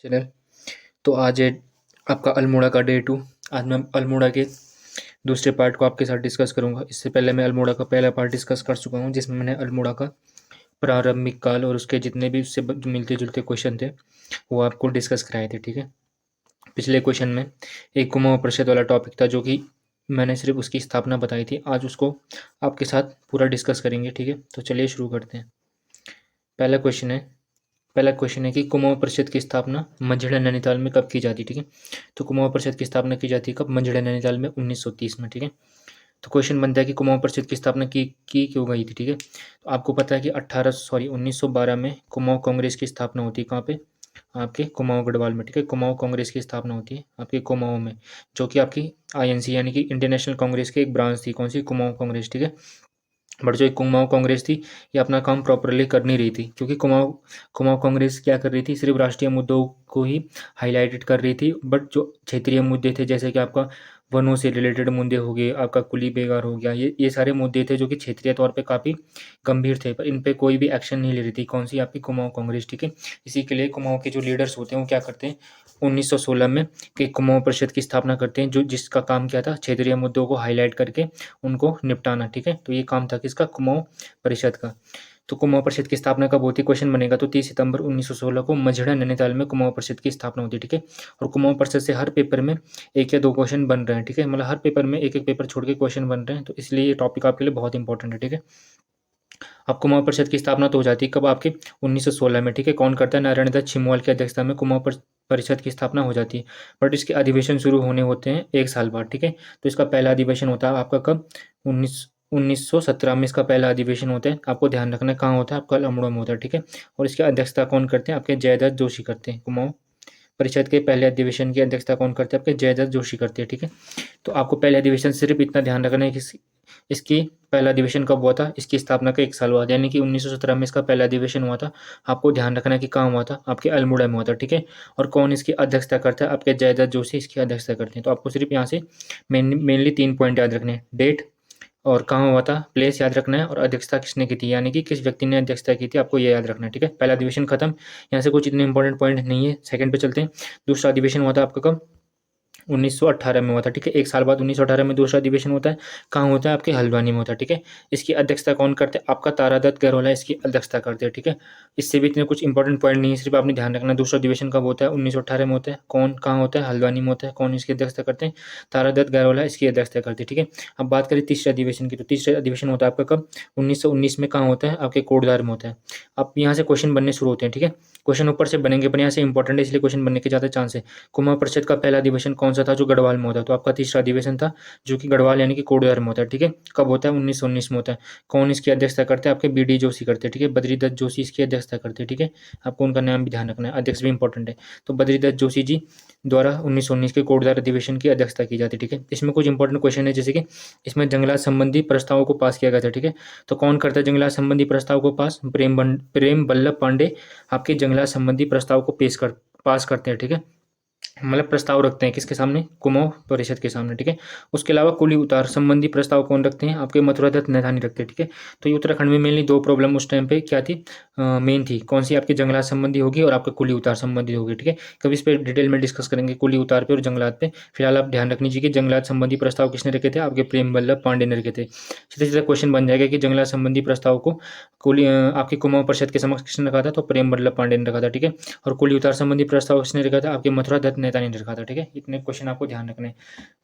Channel. तो आज है आपका अल्मोड़ा का डे 2। आज मैं अल्मोड़ा के दूसरे पार्ट को आपके साथ डिस्कस करूंगा। इससे पहले मैं अल्मोड़ा का पहला पार्ट डिस्कस कर चुका हूं, जिसमें मैंने अल्मोड़ा का प्रारंभिक काल और उसके जितने भी उससे मिलते जुलते क्वेश्चन थे वो आपको डिस्कस कराए थे। ठीक है, पिछले क्वेश्चन में एक कुमाऊं परिषद वाला टॉपिक था, जो कि मैंने सिर्फ उसकी स्थापना बताई थी। आज उसको आपके साथ पूरा डिस्कस करेंगे। ठीक है, तो चलिए शुरू करते हैं। पहला क्वेश्चन है पहला क्वेश्चन है कि कुमाऊं परिषद की स्थापना मंझला नैनीताल में कब की जाती। ठीक है, तो कुमाऊं परिषद की स्थापना की जाती है कब? मंझला नैनीताल में 1930 में। ठीक है, तो क्वेश्चन बनता है कि कुमाऊं परिषद की स्थापना की क्यों गई थी। ठीक है, तो आपको पता है कि 1912 में कुमाऊं कांग्रेस की स्थापना होती है। कहाँ पे? आपके कुमाऊं गढ़वाल में। ठीक है, कुमाऊं कांग्रेस की स्थापना होती है आपके कुमाऊं में, जो कि आपकी आईएनसी यानी कि इंडियन नेशनल कांग्रेस की एक ब्रांच थी। कौन सी? कुमाऊं कांग्रेस। ठीक है, बट जो एक कुमाऊं कांग्रेस थी ये अपना काम प्रॉपरली कर नहीं रही थी, क्योंकि कुमाऊं कुमाऊं कांग्रेस क्या कर रही थी? सिर्फ राष्ट्रीय मुद्दों को ही हाईलाइटेड कर रही थी, बट जो क्षेत्रीय मुद्दे थे, जैसे कि आपका वनों से रिलेटेड मुद्दे हो गए, आपका कुली बेगार हो गया, ये सारे मुद्दे थे जो कि क्षेत्रीय तौर पे काफ़ी गंभीर थे, पर इन पे कोई भी एक्शन नहीं ले रही थी। कौन सी? आपकी कुमाऊं कांग्रेस। ठीक है, इसी के लिए कुमाऊं के जो लीडर्स होते हैं वो क्या करते हैं? 1916 में कि कुमाऊं परिषद की स्थापना करते हैं, जो जिसका काम क्या था? क्षेत्रीय मुद्दों को हाईलाइट करके उनको निपटाना। ठीक है, तो ये काम था किसका? कुमाऊं परिषद का। तो कुमाऊं परिषद की स्थापना कब होती है? क्वेश्चन बनेगा तो 30 सितंबर 1916 को मझड़ा नैनीताल में कुमाऊं परिषद की स्थापना होती है। ठीक है, और कुमाऊं परिषद से हर पेपर में एक या दो क्वेश्चन बन रहे हैं। ठीक है, मतलब हर पेपर में एक एक पेपर छोड़ के क्वेश्चन बन रहे हैं, तो इसलिए ये टॉपिक आपके लिए बहुत इंपॉर्टेंट है। ठीक है, अब कुमाऊं परिषद की स्थापना तो हो जाती है कब? आपके 1916 में। ठीक है, कौन करता है? नारायण दत्त छिमवाल की अध्यक्षता में कुमाऊं परिषद की स्थापना हो जाती है, बट इसके अधिवेशन शुरू होने होते हैं एक साल बाद। ठीक है, तो इसका पहला अधिवेशन होता है आपका कब? 1917 में इसका पहला अधिवेशन होता है। आपको ध्यान रखना है कहाँ होता है? आपका अल्मोड़ा में होता है। ठीक है, और इसकी अध्यक्षता कौन करते हैं? आपके जयदत्त जोशी करते हैं। कुमाऊं परिषद के पहले अधिवेशन की अध्यक्षता कौन करते हैं? आपके जयदत्त जोशी करते हैं। ठीक है, तो आपको पहले अधिवेशन सिर्फ इतना ध्यान रखना है कि इसकी पहला अधिवेशन कब हुआ था? इसकी स्थापना का एक साल बाद, यानी कि 1917 में इसका पहला अधिवेशन हुआ था। आपको ध्यान रखना है कि कहाँ हुआ था? आपके अल्मोड़ा में हुआ था। ठीक है, और कौन इसकी अध्यक्षता करता है? आपके जयदत्त जोशी इसकी अध्यक्षता करते हैं। तो आपको सिर्फ यहाँ से मेनली 3 पॉइंट याद रखने हैं। डेट और कहाँ हुआ था, प्लेस याद रखना है, और अध्यक्षता किसने की थी, यानी कि किस व्यक्ति ने अध्यक्षता की थी, आपको ये याद रखना है। ठीक है, पहला अधिवेशन खत्म, यहाँ से कुछ इतने इंपॉर्टेंट पॉइंट नहीं है। सेकंड पे चलते हैं। दूसरा अधिवेशन हुआ था आपका कब? 1918 में हुआ था। ठीक है, एक साल बाद 1918 में दूसरा अधिवेशन होता है। कहाँ होता है? आपके हल्द्वानी में होता है। ठीक है, इसकी अध्यक्षता कौन करते हैं? आपका तारादत्त गहरोला इसकी अध्यक्षता करते हैं। ठीक है, इससे भी इतने कुछ इंपॉर्टेंट पॉइंट नहीं है, सिर्फ आपने ध्यान रखना दूसरा अधिवेशन कब होता है? 1918 में होता है। कौन कहाँ होता है? हल्द्वानी में होता है। कौन इसकी अध्यक्षता करते हैं? तारादत्त गहरोला इसकी अध्यक्षता करते हैं। ठीक है, अब बात करें तीसरे अधिवेशन की, तो तीसरा अधिवेशन होता है आपका कब? 1919 में। कहाँ होता है? आपके कोटद्वार में होता है। अब यहाँ से क्वेश्चन बनने शुरू होते हैं। ठीक है, क्वेश्चन ऊपर से बनेंगे, पर यहाँ से इंपॉर्टेंट है, इसलिए क्वेश्चन बनने के ज़्यादा चांस है। कुमाऊं परिषद का पहला अधिवेशन कौन सा था? जो गढ़वाल में होता है। तो आपका तीसरा अधिवेशन था जो कि गढ़वाल यानी कि कोटद्वार में होता है। ठीक है, कब होता है? 1919 में होता है। कौन इसकी अध्यक्षता करते हैं? आपके बीडी जोशी करते हैं। ठीक है, बद्रीदत्त जोशी इसकी अध्यक्षता करते हैं। ठीक है, आपको उनका नाम भी ध्यान रखना है, अध्यक्ष भी इंपॉर्टेंट है। तो बद्रीदत्त जोशी जी द्वारा 1919 के कोटद्वार अधिवेशन की अध्यक्षता की जाती है। ठीक है, इसमें कुछ इंपॉर्टेंट क्वेश्चन है, जैसे कि इसमें जंगलात संबंधी प्रस्तावों को पास किया गया था। ठीक है, तो कौन करता है जंगलात संबंधी प्रस्ताव को पास? प्रेम बल्लभ पांडे आपके जंगलात संबंधी प्रस्ताव को पास करते हैं। ठीक है, मतलब प्रस्ताव रखते हैं किसके सामने? कुमाऊं परिषद के सामने। ठीक है, उसके अलावा कुली उतार संबंधी प्रस्ताव कौन रखते हैं? आपके मथुरा दत्त नैथानी रखते हैं। ठीक है, तो ये उत्तराखंड में मेनली दो प्रॉब्लम उस टाइम पे क्या थी, मेन थी। कौन सी? आपके जंगलात संबंधी होगी और आपके कुली उतार संबंधी होगी। ठीक है, कभी इस पर डिटेल में डिस्कस करेंगे, कुली उतार पे और जंगलात पे। फिलहाल आप ध्यान रख लीजिए कि जंगलात संबंधी प्रस्ताव किसने रखे थे? आपके प्रेम बल्लभ पांडे ने रखे थे। सीधे सीधा क्वेश्चन बन जाएगा कि जंगलात संबंधी प्रस्ताव को आपकी कुमाऊं परिषद के समक्ष किसने रखा था? तो प्रेम बल्लभ पांडे ने रखा था। ठीक है, और कुली उतार संबंधी प्रस्ताव किसने रखा था? आपके मथुरा दत्त नेतानी ने रखा था। ठीक है, इतने क्वेश्चन आपको ध्यान रखने हैं।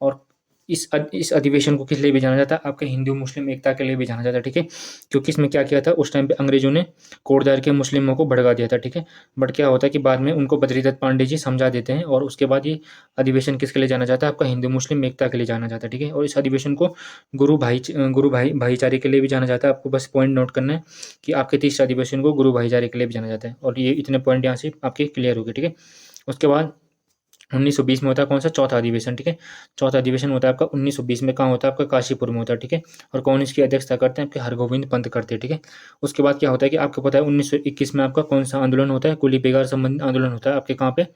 और इस अधिवेशन को किस लिए भी जाना जाता है? आपके हिंदू मुस्लिम एकता के लिए भी जाना जाता है। ठीक है, क्योंकि इसमें क्या किया था उस टाइम पे? अंग्रेजों ने कोटद्वार के मुस्लिमों को भड़का दिया था। ठीक है, बट क्या होता है कि बाद में उनको बद्रीदत्त पांडे जी समझा देते हैं, और उसके बाद ये अधिवेशन किसके लिए जाना जाता है? आपका हिंदू मुस्लिम एकता के लिए जाना जाता है। ठीक है, और इस अधिवेशन को गुरु भाईचारे के लिए भी जाना जाता है। आपको बस पॉइंट नोट करना है कि आपके तीसरे अधिवेशन को गुरु भाईचारे के लिए भी जाना जाता है, और ये इतने पॉइंट यहाँ से आपके क्लियर हो गए। ठीक है, उसके बाद 1920 में होता है कौन सा? चौथा अधिवेशन। ठीक है, चौथा अधिवेशन होता है आपका 1920 में। कहाँ होता है? आपका काशीपुर में होता है। ठीक है, और कौन इसकी अध्यक्षता करते हैं? आपके हरगोविंद पंत करते हैं। ठीक है, उसके बाद क्या होता है कि आपको पता है 1921 में आपका कौन सा आंदोलन होता है? कुली बेगार संबंधी आंदोलन होता है। आपके कहाँ पे?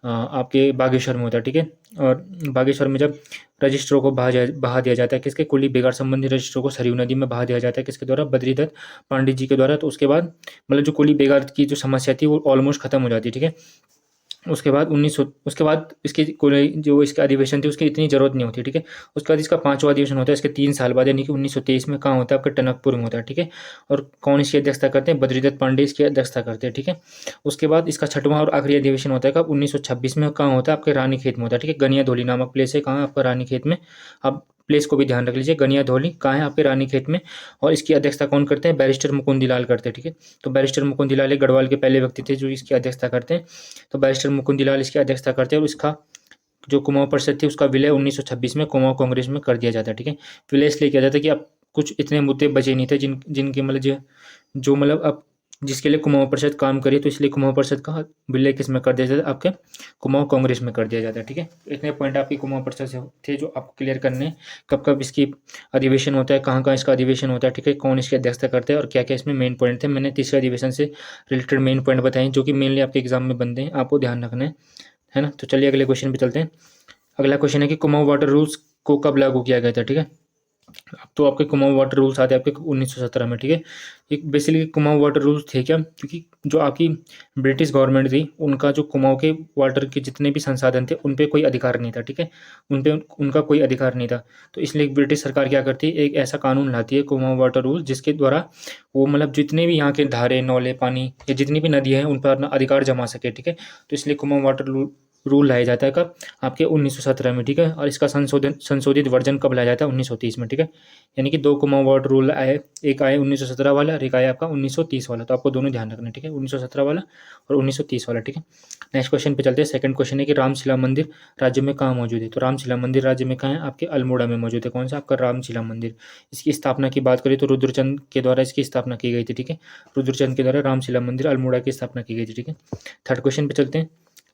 आपके बागेश्वर में होता है। ठीक है, और बागेश्वर में जब रजिस्टरों को बहा दिया जाता है, किसके? कुली बेगार संबंधी रजिस्टरों को सरयू नदी में बहा दिया जाता है, किसके द्वारा? बद्रीदत्त पांडे जी के द्वारा। तो उसके बाद मतलब जो कुली बेगार की जो समस्या थी वो ऑलमोस्ट खत्म हो जाती है। ठीक है, उसके बाद इसकी कोई जो इसका अधिवेशन थी उसकी इतनी जरूरत नहीं होती, ठीक है। उसके बाद इसका 5वां अधिवेशन होता है इसके 3 साल बाद, यानी कि 1923 में कहाँ होता है आपका टनकपुर में होता है, ठीक है। और कौन इसकी अध्यक्षता करते हैं, बद्रीदत्त पांडे इसकी अध्यक्षता करते हैं, ठीक है। उसके बाद इसका 6वां और आखिरी अधिवेशन होता है कब, 1926 में, कहाँ होता है आपके रानीखेत में होता है, ठीक है। गनिया धौली नामक प्लेस है कहाँ आपका रानीखेत में, आप प्लेस को भी ध्यान रख लीजिए, गनिया धौली कहाँ है आपके रानीखेत में। और इसकी अध्यक्षता कौन करते हैं, बैरिस्टर मुकुंदीलाल करते हैं, ठीक है। तो बैरिस्टर मुकुंदीलाल एक गढ़वाल के पहले व्यक्ति थे जो इसकी अध्यक्षता करते हैं। तो बैरिस्टर मुकुंदीलाल इसकी अध्यक्षता करते हैं और इसका जो कुमाऊं परिषद थी उसका विलय 1926 में कुमाऊं कांग्रेस में कर दिया जाता है, ठीक है। विलय इसलिए किया जाता है कि अब कुछ इतने मुद्दे बचे नहीं थे जिनके मतलब जो मतलब अब जिसके लिए कुमाऊं परिषद काम करी, तो इसलिए कुमाऊं परिषद का विलय किस में कर दिया जाता है, आपके कुमाऊं कांग्रेस में कर दिया जाता है, ठीक है। इतने पॉइंट आपकी कुमाऊं परिषद से थे जो आपको क्लियर करने हैं। कब कब इसकी अधिवेशन होता है, कहाँ कहाँ इसका अधिवेशन होता है, ठीक है, कौन इसकी अध्यक्षता करते हैं और क्या क्या इसमें मेन पॉइंट थे। मैंने तीसरे अधिवेशन से रिलेटेड मेन पॉइंट बताए जो कि मेनली आपके एग्जाम में बनते हैं, आपको ध्यान रखना है ना। तो चलिए अगले क्वेश्चन पे चलते हैं। अगला क्वेश्चन है कि कुमाऊं वाटर रूल्स को कब लागू किया गया था, ठीक है। अब तो आपके कुमाऊं वाटर रूल्स आते हैं आपके 1917 में, ठीक है। एक बेसिकली कुमाऊं वाटर रूल्स थे क्या, क्योंकि जो आपकी ब्रिटिश गवर्नमेंट थी उनका जो कुमाऊं के वाटर के जितने भी संसाधन थे उन पे कोई अधिकार नहीं था, ठीक है। उन पे उनका कोई अधिकार नहीं था। तो इसलिए ब्रिटिश सरकार क्या करती है, एक ऐसा कानून लाती है कुमाऊं वाटर रूल, जिसके द्वारा वो मतलब जितने भी यहाँ के धारे नौले पानी या जितनी भी नदियाँ हैं उन पर अपना अधिकार जमा सके, ठीक है। तो इसलिए कुमाऊं वाटर रूल लाया जाता है कब, आपके 1917 में, ठीक है। और इसका संशोधित वर्जन कब लाया जाता है, 1930 में, ठीक है। यानी कि 2 कुमाऊं वाटर रूल आए, एक आए 1917 वाला और एक आया आपका 1930 वाला। तो आपको दोनों ध्यान रखना है, ठीक है, 1917 वाला और 1930 वाला, ठीक है। नेक्स्ट क्वेश्चन पे चलते हैं। सेकंड क्वेश्चन है कि रामशिला मंदिर राज्य में कहाँ मौजूद है। तो रामशिला मंदिर राज्य में कहाँ है, आपके अल्मोड़ा में मौजूद है। कौन सा आपका रामशिला मंदिर। इसकी स्थापना की बात करें तो रुद्रचंद के द्वारा इसकी स्थापना की गई थी, ठीक है। रुद्रचंद के द्वारा रामशिला मंदिर अल्मोड़ा की स्थापना की गई थी, ठीक है। थर्ड क्वेश्चन पे चलते हैं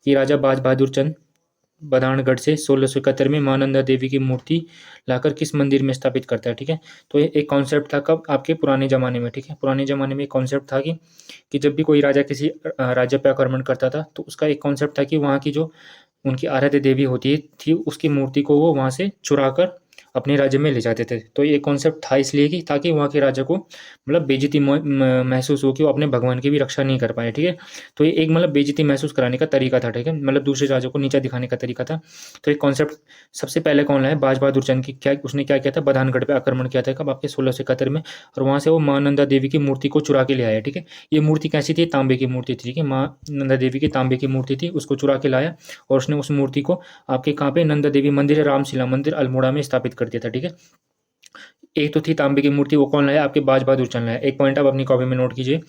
कि राजा बाज बहादुर चंद बधानगढ़ से 1671 में मां नंदा देवी की मूर्ति लाकर किस मंदिर में स्थापित करता है, ठीक है। तो ये एक कॉन्सेप्ट था कब, आपके पुराने ज़माने में, ठीक है। पुराने ज़माने में एक कॉन्सेप्ट था कि जब भी कोई राजा किसी राज्य पर आक्रमण करता था तो उसका एक कॉन्सेप्ट था कि वहाँ की जो उनकी आराध्य देवी होती थी उसकी मूर्ति को वो वहाँ से चुरा कर अपने राज्य में ले जाते थे। तो ये कॉन्सेप्ट था इसलिए कि ताकि वहाँ के राजा को मतलब बेइज्जती महसूस हो कि वो अपने भगवान की भी रक्षा नहीं कर पाए, ठीक है। तो ये एक मतलब बेइज्जती महसूस कराने का तरीका था, ठीक है, मतलब दूसरे राजा को नीचा दिखाने का तरीका था। तो ये कॉन्सेप्ट सबसे पहले कौन लाया, बाज बहादुर चंद की, क्या उसने क्या किया था, बधानगढ़ पर आक्रमण किया था कब, आपके 1671 में। और वहाँ से वो माँ नंदा देवी की मूर्ति को चुरा के ले आया, ठीक है। ये मूर्ति कैसी थी, तांबे की मूर्ति थी, ठीक है। माँ नंदा देवी की तांबे की मूर्ति थी, उसको चुरा के लाया और उसने उस मूर्ति को आपके कहाँ पे, नंदा देवी मंदिर है, रामशिला मंदिर अल्मोड़ा में स्थापित कर दिया था, ठीक है। एक तो थी तांबे की मूर्ति, वो कौन लाया, आपके बाज बहादुर चंद लाया। एक पॉइंट आप अपनी कॉपी में नोट कीजिए,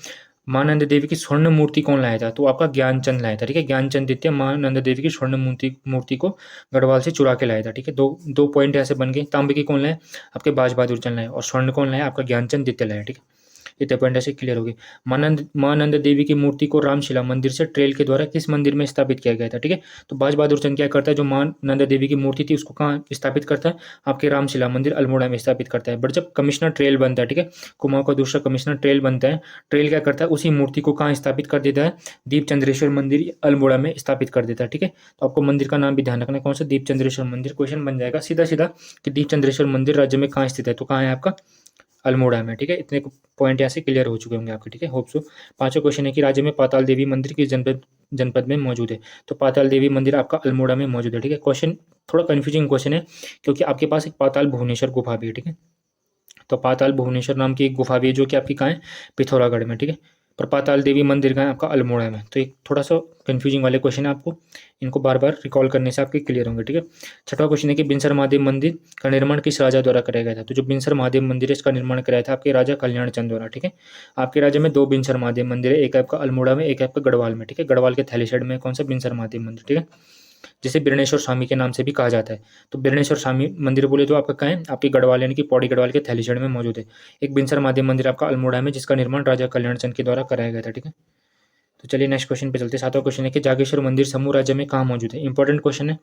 मां नंदा देवी की स्वर्ण मूर्ति कौन लाया था, तो आपका ज्ञानचंद लाया था, ठीक है। ज्ञानचंद द्वितीय मां नंदा देवी की स्वर्ण मूर्ति को गढ़वाल से चुरा के लाया था, ठीक है। दो दो पॉइंट ऐसे बन गए। तांबे की कौन लाया, आपके बाज बहादुर चंद लाया, और स्वर्ण कौन लाया, आपका ज्ञानचंद द्वितीय लाया, ठीक है। इतने पॉइंट ऐसे क्लियर हो गए। मां नंदा देवी की मूर्ति को रामशिला मंदिर से ट्रेल के द्वारा किस मंदिर में स्थापित किया गया था, ठीक है। तो बाज बहादुर चंद क्या करता है, जो मां नंदा देवी की मूर्ति थी उसको कहाँ स्थापित करता है, आपके रामशिला मंदिर अल्मोड़ा में स्थापित करता है। बट जब कमिश्नर ट्रेल बनता है, ठीक है, कुमाऊं का दूसरा कमिश्नर ट्रेल बनता है, ट्रेल क्या करता है, उसी मूर्ति को कहाँ स्थापित कर देता है, दीप चंद्रेश्वर मंदिर अल्मोड़ा में स्थापित कर देता है, ठीक है। तो आपको मंदिर का नाम भी ध्यान रखना है, कौन सा, दीप चंद्रेश्वर मंदिर। क्वेश्चन बन जाएगा सीधा सीधा कि दीप चंद्रेश्वर मंदिर राज्य में कहाँ स्थित है, तो कहाँ है आपका, अल्मोड़ा में, ठीक है। इतने पॉइंट यहाँ से क्लियर हो चुके होंगे आपके, ठीक है, होप सो। पांचवा क्वेश्चन है कि राज्य में पाताल देवी मंदिर किस जनपद में मौजूद है। तो पाताल देवी मंदिर आपका अल्मोड़ा में मौजूद है, ठीक है। क्वेश्चन थोड़ा कन्फ्यूजिंग क्वेश्चन है क्योंकि आपके पास एक पाताल भुवनेश्वर गुफा भी है, ठीक है। तो पाताल भुवनेश्वर नाम की एक गुफा भी है जो कि आपकी कहाँ है, पिथौरागढ़ में, ठीक है। पर पाताल देवी मंदिर का है आपका अल्मोड़ा में। तो एक थोड़ा सा कंफ्यूजिंग वाले क्वेश्चन है, आपको इनको बार बार रिकॉल करने से आपके क्लियर होंगे, ठीक है। छठवां क्वेश्चन है कि बिनसर महादेव मंदिर का निर्माण किस राजा द्वारा कराया गया था। तो जो बिनसर महादेव मंदिर है इसका निर्माण कराया था आपके राजा कल्याण चंद द्वारा, ठीक है। आपके राज्य में 2 बिनसर महादेव मंदिर है, एक आपका अल्मोड़ा में, एक आपका गढ़वाल में, ठीक है। गढ़वाल के थैलीशेड में कौन सा, बिनसर महादेव मंदिर, ठीक है, जिसे बिरणेश्वर स्वामी के नाम से भी कहा जाता है। तो बिरणेश्वर स्वामी मंदिर बोले तो आपका कहाँ है, आपके गढ़वाल यानी कि पौड़ी गढ़वाल के थैलीशेड में मौजूद है। एक बिनसर महादेव मंदिर आपका अल्मोड़ा में जिसका निर्माण राजा कल्याण चंद के द्वारा कराया गया था, ठीक है। तो चलिए नेक्स्ट क्वेश्चन पे चलते हैं। 7वां क्वेश्चन है कि जागेश्वर मंदिर समूह राज्य में कहाँ मौजूद है। इंपॉर्टेंट क्वेश्चन है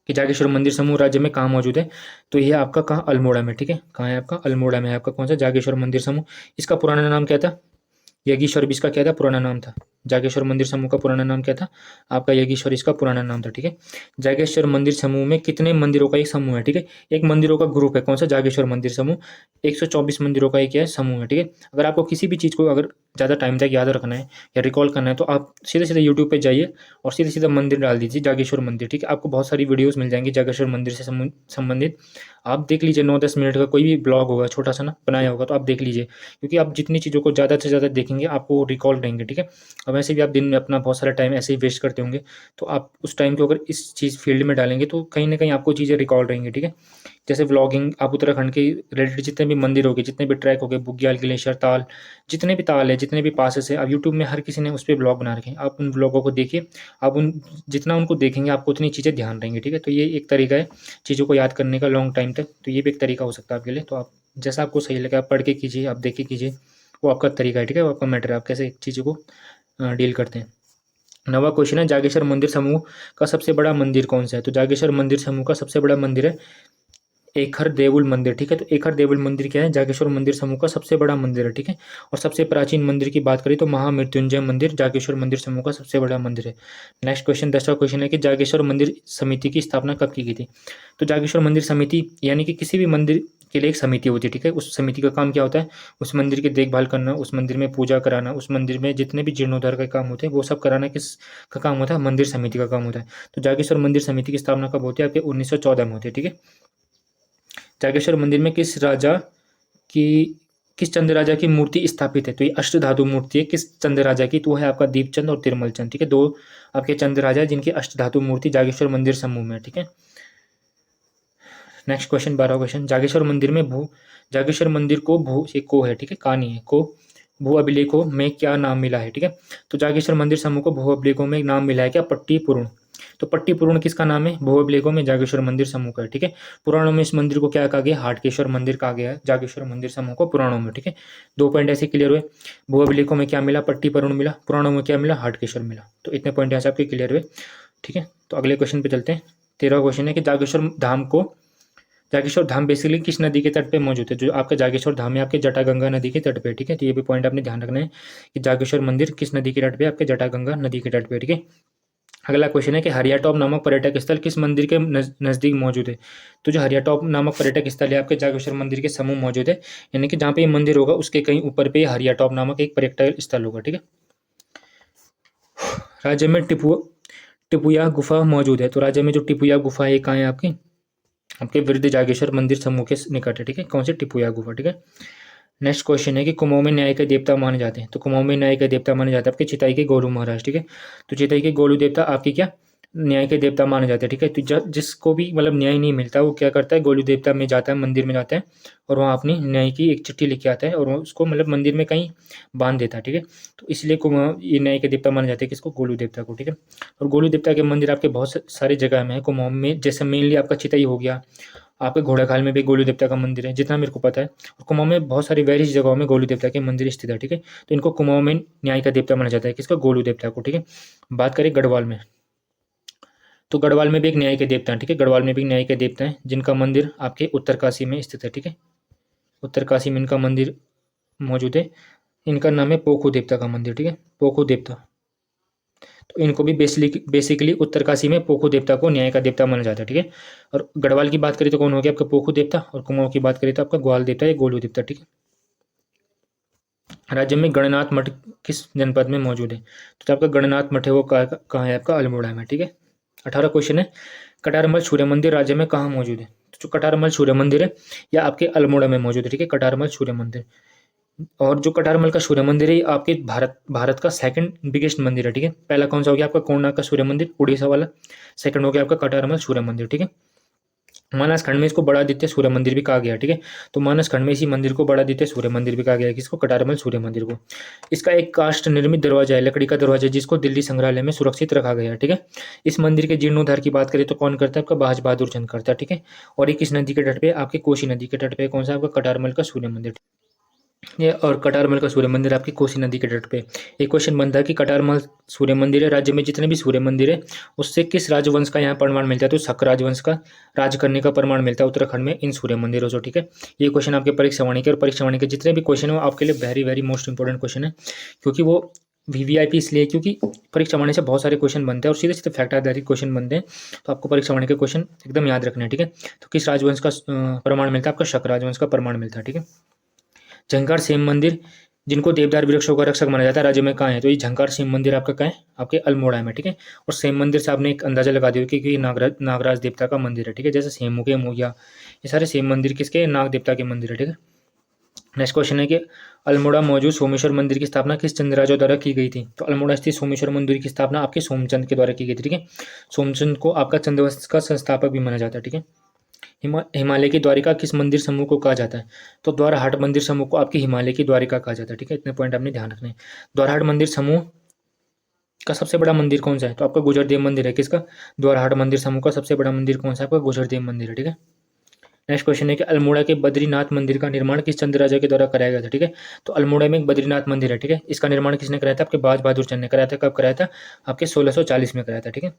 कि जागेश्वर मंदिर समूह राज्य में कहाँ मौजूद है। तो यह आपका कहाँ, अल्मोड़ा में, ठीक है। कहाँ है आपका, अल्मोड़ा में है आपका कौन सा, जागेश्वर मंदिर समूह। इसका पुराना नाम क्या था, यज्ञेश्वर भी इसका क्या था, पुराना नाम था। जागेश्वर मंदिर समूह का पुराना नाम क्या था आपका, यज्ञेश्वर इसका पुराना नाम था, ठीक है। जागेश्वर मंदिर समूह में कितने मंदिरों का एक समूह है, ठीक है। एक मंदिरों का ग्रुप है, कौन सा, जागेश्वर मंदिर समूह। 124 मंदिरों का एक क्या है, समूह है, ठीक है। अगर आपको किसी भी चीज़ को अगर ज़्यादा टाइम तक याद रखना है या रिकॉल करना है तो आप सीधे सीधे यूट्यूब पे जाइए और सीधे सीधे मंदिर डाल दीजिए, जागेश्वर मंदिर, ठीक है। आपको बहुत सारी वीडियोस मिल जाएंगी जागेश्वर मंदिर से संबंधित। आप देख लीजिए, 9-10 मिनट का कोई भी ब्लॉग होगा छोटा सा ना बनाया होगा तो आप देख लीजिए, क्योंकि आप जितनी चीज़ों को ज़्यादा से ज़्यादा देखेंगे आपको रिकॉल रहेंगे, ठीक है। और वैसे भी आप दिन में अपना बहुत सारा टाइम ऐसे ही वेस्ट करते होंगे, तो आप उस टाइम को अगर इस चीज़ फील्ड में डालेंगे तो कहीं ना कहीं आपको चीज़ें रिकॉल रहेंगी, ठीक है। जैसे व्लॉगिंग, आप उत्तराखंड के रिलेटेड जितने भी मंदिर हो गए, जितने भी ट्रैक हो गए, बुग्याल, ग्लेशियर, ताल, जितने भी ताल है, जितने भी पासेस है, अब यूट्यूब में हर किसी ने उस पर ब्लॉग बना रखे हैं। आप उन ब्लॉगों को देखिए, आप उन जितना उनको देखेंगे आपको उतनी चीज़ें ध्यान रहेंगी, ठीक है। तो ये एक तरीका है चीज़ों को याद करने का लॉन्ग टाइम तक, तो ये भी एक तरीका हो सकता है आपके लिए। तो आप जैसा आपको सही लगे आप पढ़ के कीजिए, आप देख के कीजिए, वो आपका तरीका है, ठीक है। वो आपका मैटर है, आप कैसे चीज़ों को डील करते हैं। नवा क्वेश्चन है, जागेश्वर मंदिर समूह का सबसे बड़ा मंदिर कौन सा है। तो जागेश्वर मंदिर समूह का सबसे बड़ा मंदिर है एखर देउल मंदिर, ठीक है। तो एखर देउल मंदिर क्या है, जागेश्वर मंदिर समूह का सबसे बड़ा मंदिर है, ठीक है। और सबसे प्राचीन मंदिर की बात करें तो महामृत्युंजय मंदिर जागेश्वर मंदिर समूह का सबसे बड़ा मंदिर है। नेक्स्ट क्वेश्चन, 10वां क्वेश्चन है कि जागेश्वर मंदिर समिति की स्थापना कब की गई थी। तो जागेश्वर मंदिर समिति यानी कि किसी भी मंदिर के लिए एक समिति होती है, ठीक है। उस समिति का काम क्या होता है, उस मंदिर की देखभाल करना, उस मंदिर में पूजा कराना, उस मंदिर में जितने भी जीर्णोद्धार का काम होते हैं वो सब कराना किस का काम होता है, मंदिर समिति का काम होता है। तो जागेश्वर मंदिर समिति की स्थापना कब होती है, आपके 1914 में होती है, ठीक है। जागेश्वर मंदिर में की किस चंद राजा की मूर्ति स्थापित है। तो ये अष्टधातु मूर्ति है, किस चंद राजा की, तो है आपका दीपचंद और तिरमल चंद, ठीक है। दो आपके चंद राजा जिनकी अष्टधातु मूर्ति जागेश्वर मंदिर समूह में, ठीक है। नेक्स्ट क्वेश्चन, 12वां क्वेश्चन, जागेश्वर मंदिर को भू, ये को है, ठीक है, का नहीं है, को भू अभिलेखों में क्या नाम मिला है, ठीक है। तो जागेश्वर मंदिर समूह को भू अभिलेखों में नाम मिला है क्या, पट्टी पूर्ण। तो पट्टी पूर्ण किसका नाम है, भू अभिलेखों में जागेश्वर मंदिर समूह का है, ठीक है। पुराणों में इस मंदिर को क्या कहा गया, हाटकेश्वर मंदिर कहा गया है जागेश्वर मंदिर समूह को पुराणों में, ठीक है। 2 पॉइंट ऐसे क्लियर हुए, भू अभिलेखों में क्या मिला, पट्टी पूर्ण मिला, पुराणों में क्या मिला, हाटकेश्वर मिला। तो इतने पॉइंट यहाँ से आपके क्लियर हुए, ठीक है। तो अगले क्वेश्चन पे चलते हैं। 13वां क्वेश्चन है कि जागेश्वर धाम बेसिकली किस नदी के तट पे मौजूद है। जो आपका जागेश्वर धाम है आपके जटागंगा नदी के तट पे, ठीक है। तो ये भी पॉइंट आपने ध्यान रखना है कि जागेश्वर मंदिर किस नदी के तट पे, आपके जटागंगा नदी के तट पे, ठीक है। अगला क्वेश्चन है कि हरियाटॉप नामक पर्यटक स्थल किस मंदिर के नज़दीक मौजूद है। तो जो हरियाटॉप नामक पर्यटक स्थल है आपके जागेश्वर मंदिर के समूह मौजूद है, यानी कि जहाँ पे ये मंदिर होगा उसके कहीं ऊपर पे हरियाटॉप नामक एक पर्यटक स्थल होगा, ठीक है। राज्य में टिपुया गुफा मौजूद है। तो राज्य में जो टिपुया गुफा है कहाँ है, आपके वृद्ध जागेश्वर मंदिर समूह के निकट है, ठीक है। कौन से, टिपुया गुफा, ठीक है। नेक्स्ट क्वेश्चन है कि कुमाऊं में न्याय के देवता माने जाते हैं। तो कुमाऊं में न्याय के देवता माने जाते हैं आपके चिताई के गोलू महाराज, ठीक है। तो चिताई के गोलू देवता आपके क्या न्याय के देवता माने जाते हैं, ठीक है। तो जिसको भी मतलब न्याय नहीं मिलता वो क्या करता है, गोलू देवता में जाता है, मंदिर में जाता है और वहाँ अपनी न्याय की एक चिट्ठी लिख के आता है और वो उसको मतलब मंदिर में कहीं बांध देता है, ठीक है। तो इसलिए कुमाऊं ये न्याय के देवता माने जाते हैं किसको, गोलू देवता को, ठीक है। और गोलू देवता के मंदिर आपके बहुत सारी जगह में है कुमाऊं में, जैसे मेनली आपका चिताई हो गया, आपके घोड़ाखाल में भी गोलू देवता का मंदिर है जितना मेरे को पता है। और कुमाऊं में बहुत सारी वेरियस जगहों में गोलू देवता के मंदिर स्थित है, ठीक है। तो इनको कुमाऊं में न्याय का देवता माना जाता है किसका, गोलू देवता को, ठीक है। बात करें गढ़वाल में, तो गढ़वाल में भी एक न्याय के देवता है, ठीक है। गढ़वाल में भी न्याय के देवता है जिनका मंदिर आपके उत्तरकाशी में स्थित है, ठीक है। उत्तरकाशी में इनका मंदिर मौजूद है, इनका नाम है पोखू देवता का मंदिर, ठीक है, पोखू देवता। तो इनको भी बेसिकली उत्तरकाशी में पोखू देवता को न्याय का देवता माना जाता है, ठीक है। और गढ़वाल की बात करें तो कौन हो गया आपका पोखू देवता, और कुमाऊं की बात करें तो आपका ग्वाल देवता या गोलू देवता, ठीक है। राज्य में गणनाथ मठ किस जनपद में मौजूद है। तो आपका गणनाथ मठ है वो कहाँ है, आपका अल्मोड़ा में, ठीक है। 18 क्वेश्चन है, कटारमल सूर्य मंदिर राज्य में कहाँ मौजूद है। तो जो कटारमल सूर्य मंदिर है या आपके अल्मोड़ा में मौजूद है, ठीक है, कटारमल सूर्य मंदिर। और जो कटारमल का सूर्य मंदिर है आपके भारत का सेकंड बिगेस्ट मंदिर है, ठीक है। पहला कौन सा हो गया आपका कोणार्क का सूर्य मंदिर, उड़ीसा वाला। सेकंड हो गया आपका कटारमल सूर्य मंदिर, ठीक है। मानस खंड में इसको बड़ा आदित्य सूर्य मंदिर भी कहा गया, ठीक है। तो मानस खंड में इसी मंदिर को बड़ा आदित्य सूर्य मंदिर भी कहा गया है, किसको, कटारमल सूर्य मंदिर को। इसका एक काष्ठ निर्मित दरवाजा है, लकड़ी का दरवाजा, जिसको दिल्ली संग्रहालय में सुरक्षित रखा गया है, ठीक है। इस मंदिर के जीर्णोद्धार की बात करें तो कौन करता है, आपका बाज बहादुर चंद करता है, ठीक है। और ये किस नदी के तट पे, आपके कोसी नदी के तट पे कौन सा, आपका कटारमल का सूर्य मंदिर। ये और कटारमल का सूर्य मंदिर आपकी कोसी नदी के तट पे। एक क्वेश्चन बनता है कि कटारमल सूर्य मंदिर है, राज्य में जितने भी सूर्य मंदिर है उससे किस राजवंश का यहाँ प्रमाण मिलता है, तो शक राजवंश का राज करने का प्रमाण मिलता है उत्तराखंड में इन सूर्य मंदिरों से। ठीक है, ये क्वेश्चन आपके परीक्षा वाणी के और परीक्षा वाणी के जितने भी क्वेश्चन है वो आपके लिए very very most important question है, क्योंकि वो वीवीआईपी इसलिए क्योंकि परीक्षा वाणी से बहुत सारे क्वेश्चन बनते हैं और सीधे सीधे फैक्ट आधारित क्वेश्चन बनते हैं, तो आपको परीक्षा वाणी के क्वेश्चन एकदम याद रखने हैं। ठीक है, तो किस राजवंश का प्रमाण मिलता है, आपका शक राजवंश का प्रमाण मिलता है। ठीक है, झंकार सेम मंदिर जिनको देवदार वृक्षों का रक्षक माना जाता है राज्य में कहाँ है, तो ये झंकार सेम मंदिर आपका कहाँ है, आपके अल्मोड़ा में। ठीक है, और सेम मंदिर से आपने एक अंदाजा लगा दिया कि नागराज देवता का मंदिर है। ठीक है, जैसे सेम हो गया, मोया, ये सारे सेम मंदिर किसके, नाग देवता के मंदिर है। ठीक है, नेक्स्ट क्वेश्चन है कि अल्मोड़ा मौजूद सोमेश्वर मंदिर की स्थापना किस चंद राजा द्वारा की गई थी, तो अल्मोड़ा स्थित सोमेश्वर मंदिर की स्थापना आपके सोमचंद के द्वारा की गई थी। ठीक है, सोमचंद को आपका चंद्रवंश का संस्थापक भी माना जाता है। ठीक है, हिमालय की द्वारिका किस मंदिर समूह को कहा जाता है, तो द्वाराहाट मंदिर समूह को आपकी हिमालय की द्वारिका कहा जाता है। ठीक है, इतने पॉइंट आपने ध्यान रखने हैं। द्वाराहाट मंदिर समूह का सबसे बड़ा मंदिर कौन सा है, तो आपका गुजरदेव मंदिर है। किसका, द्वाराहाट मंदिर समूह का सबसे बड़ा मंदिर कौन सा है, आपका गुजरदेव मंदिर है। ठीक है, नेक्स्ट क्वेश्चन है कि अल्मोड़ा के बद्रीनाथ मंदिर का निर्माण किस चंद राजा के द्वारा कराया गया था। ठीक है, तो अल्मोड़ा में एक बद्रीनाथ मंदिर है। ठीक है, इसका निर्माण किसने कराया था, आपके बाज बहादुर चंद ने कराया था। कब कराया था, आपके 1640 में कराया था। ठीक है,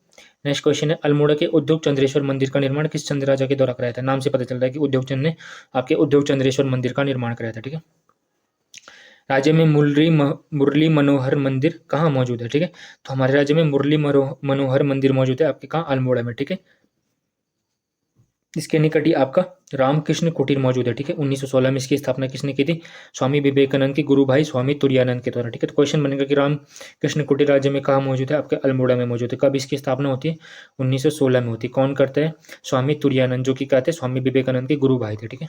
नेक्स्ट क्वेश्चन है अल्मोड़ा के उद्योग चंद्रेश्वर मंदिर का निर्माण किस चंद राजा के द्वारा कराया था, नाम से पता चल रहा है कि उद्योग चंद ने आपके उद्योग चंद्रेश्वर मंदिर का निर्माण कराया था। ठीक है, राज्य में मुरली मनोहर मंदिर कहाँ मौजूद है। ठीक है, तो हमारे राज्य में मुरली मनोहर मंदिर मौजूद है आपके कहाँ, अल्मोड़ा में। ठीक है, इसके निकट ही आपका रामकृष्ण कुटीर मौजूद है। ठीक है, 1916 में इसकी स्थापना किसने की थी, स्वामी विवेकानंद के गुरु भाई स्वामी तुरानंद के द्वारा। ठीक है, तो क्वेश्चन बनेगा कि रामकृष्ण कुटीर राज्य में कहाँ मौजूद है, आपके अल्मोड़ा में मौजूद है। कब इसकी स्थापना होती है, 1916 में होती है। कौन करते हैं, स्वामी तुरानंद, जो कि कहते हैं स्वामी विवेकानंद के गुरु भाई थे। ठीक है,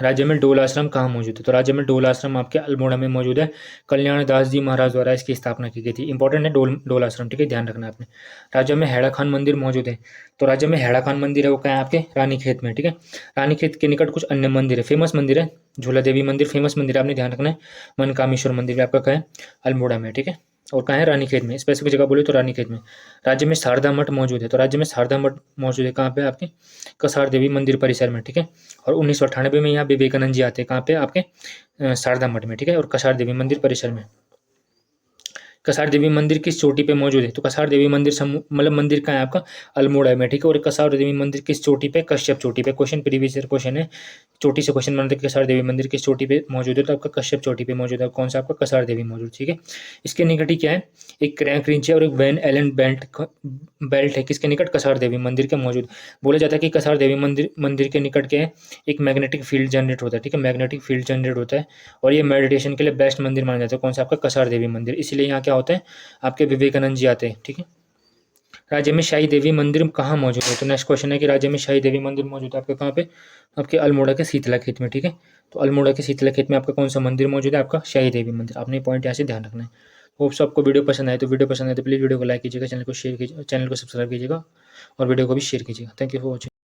राज्य में डोल आश्रम कहाँ मौजूद है, तो राज्य में डोल आश्रम आपके अल्मोड़ा में मौजूद है। कल्याण दास जी महाराज द्वारा इसकी स्थापना की गई थी। इंपॉर्टेंट है डोल आश्रम। ठीक है, ध्यान रखना आपने। राज्य में हैड़ा खान मंदिर मौजूद है, तो राज्य में हैड़ा खान मंदिर है वो क्या है, आपके रानीखेत में। ठीक है, रानीखेत के निकट कुछ अन्य मंदिर है, फेमस मंदिर है, झूला देवी मंदिर फेमस मंदिर है, आपने ध्यान रखना है। मनकामेश्वर मंदिर भी आपका कहाँ है, अल्मोड़ा में। ठीक है, और कहाँ है, रानीखेत में। स्पेसिफिक जगह बोले तो रानीखेत में। राज्य में शारदा मठ मौजूद है, तो राज्य में शारदा मठ मौजूद है कहाँ पे, आपके कसार देवी मंदिर परिसर में। ठीक है, और 1998 में यहाँ विवेकानंद जी आते हैं कहाँ पे, आपके शारदा मठ में। ठीक है, और कसार देवी मंदिर परिसर में। कसार देवी मंदिर किस चोटी पे मौजूद है, तो कसार देवी मंदिर मतलब मंदिर का है आपका अल्मोड़ा में। ठीक है, और कसार देवी मंदिर किस चोटी पे, कश्यप चोटी पे। क्वेश्चन प्रीवियस ईयर क्वेश्चन है, चोटी से क्वेश्चन बनते हैं कसार देवी मंदिर किस चोटी पे मौजूद है, तो आपका कश्यप चोटी पे मौजूद है। कौन सा, आपका कसार देवी मौजूद। ठीक है, इसके निकट ही क्या है, एक क्रैंक रिंच है और एक वैन एलन बेल्ट है, किसके निकट, कसार देवी मंदिर के मौजूद। बोला जाता है कि कसार देवी मंदिर के निकट क्या है, एक मैग्नेटिक फील्ड जनरेट होता है। ठीक है, मैग्नेटिक फील्ड जनरेट होता है और ये मेडिटेशन के लिए बेस्ट मंदिर माना जाता है। कौन सा, आपका कसार देवी मंदिर। इसलिए यहाँ क्या होता है, आपके विवेकानंद जी आते हैं। ठीक है, राज्य में शाही देवी मंदिर कहाँ मौजूद है, तो नेक्स्ट क्वेश्चन है कि राज्य में शाही देवी मंदिर मौजूद है आपके कहाँ पे, आपके अल्मोड़ा के शीतला खेत में। ठीक है, तो अल्मोड़ा के शीतला खेत में आपका कौन सा मंदिर मौजूद है, आपका शाही देवी मंदिर। आपने पॉइंट यहाँ से ध्यान रखना है। होप्स आपको वीडियो पसंद आए, तो वीडियो पसंद आए तो प्लीज़ वीडियो को लाइक कीजिएगा, चैनल को शेयर कीजिए, चैनल को सब्सक्राइब कीजिएगा और वीडियो को भी शेयर कीजिएगा। Thank you for watching.